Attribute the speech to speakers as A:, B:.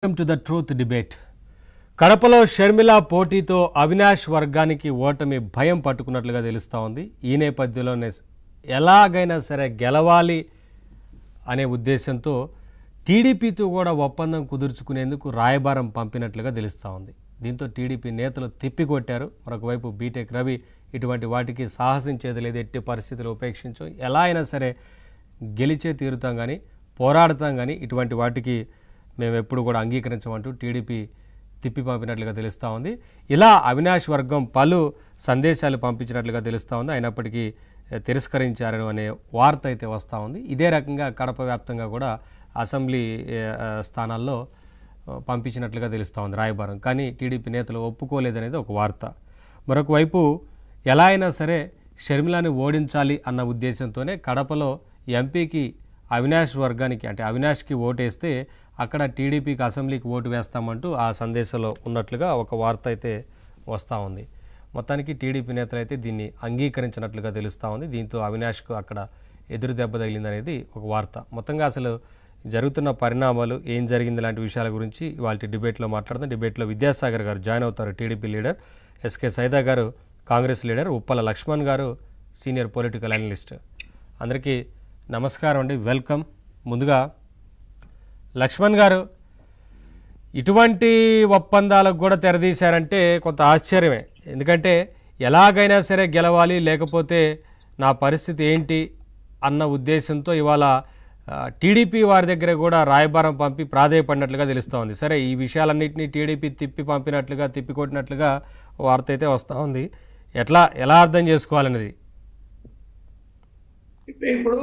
A: Welcome to the truth debate. కడపలో షర్మిల పోటీతో అవినాష్ వర్గానికి ఓటమి భయం పట్టుకున్నట్లుగా తెలుస్తూ ఉంది. ఈ నేపథ్యంలోనే ఎలాగైనా సరే గెలవాలి అనే ఉద్దేశంతో టీడీపీతో కూడా ఒప్పందం కుదుర్చుకునేందుకు రాయబారం పంపినట్లుగా తెలుస్తూ ఉంది. దీంతో టీడీపీ నేతలు తిప్పికొట్టారు. మరొకవైపు బీటెక్ రవి ఇటువంటి వాటికి సాహసించేది లేదు, ఎట్టి పరిస్థితులు ఉపేక్షించు, ఎలా అయినా సరే గెలిచే తీరుతాం కానీ పోరాడతాం కానీ ఇటువంటి వాటికి మేము ఎప్పుడు కూడా అంగీకరించమంటూ టీడీపీ తిప్పి పంపినట్లుగా తెలుస్తూ ఉంది. ఇలా అవినాష్ వర్గం పలు సందేశాలు పంపించినట్లుగా తెలుస్తూ ఉంది. అయినప్పటికీ తిరస్కరించారని అనే వార్త అయితే వస్తూ ఉంది. ఇదే రకంగా కడప వ్యాప్తంగా కూడా అసెంబ్లీ స్థానాల్లో పంపించినట్లుగా తెలుస్తూ ఉంది రాయబారం. కానీ టీడీపీ నేతలు ఒప్పుకోలేదనేది ఒక వార్త. మరొక వైపు ఎలా అయినా సరే షర్మిలాని ఓడించాలి అన్న ఉద్దేశంతోనే కడపలో ఎంపీకి అవినాష్ వర్గానికి అంటే అవినాష్కి ఓటేస్తే అక్కడ టీడీపీకి అసెంబ్లీకి ఓటు వేస్తామంటూ ఆ సందేశంలో ఉన్నట్లుగా ఒక వార్త అయితే వస్తూ ఉంది. మొత్తానికి టీడీపీ నేతలు అయితే దీన్ని అంగీకరించినట్లుగా తెలుస్తూ ఉంది. దీంతో అవినాష్కు అక్కడ ఎదురు దెబ్బ తగిలిందనేది ఒక వార్త. మొత్తంగా అసలు జరుగుతున్న పరిణామాలు ఏం జరిగింది లాంటి విషయాల గురించి ఇవాళ డిబేట్లో మాట్లాడుతాం. డిబేట్లో విద్యాసాగర్ గారు జాయిన్ అవుతారు, టీడీపీ లీడర్, ఎస్కే సైదా గారు కాంగ్రెస్ లీడర్, ఉప్పల లక్ష్మణ్ గారు సీనియర్ పొలిటికల్ అనలిస్ట్. అందరికీ నమస్కారం అండి, వెల్కమ్. ముందుగా లక్ష్మణ్ గారు, ఇటువంటి ఒప్పందాలకు కూడా తెరదీశారంటే కొంత ఆశ్చర్యమే. ఎందుకంటే ఎలాగైనా సరే గెలవాలి, లేకపోతే నా పరిస్థితి ఏంటి అన్న ఉద్దేశంతో ఇవాళ టీడీపీ వారి దగ్గర కూడా రాయబారం పంపి ప్రాధేయపడినట్లుగా తెలుస్తూ ఉంది. సరే, ఈ విషయాలన్నింటినీ టీడీపీ తిప్పికొట్టినట్లుగా వార్త అయితే వస్తూ ఉంది. ఎలా అర్థం చేసుకోవాలనేది
B: ఇప్పుడు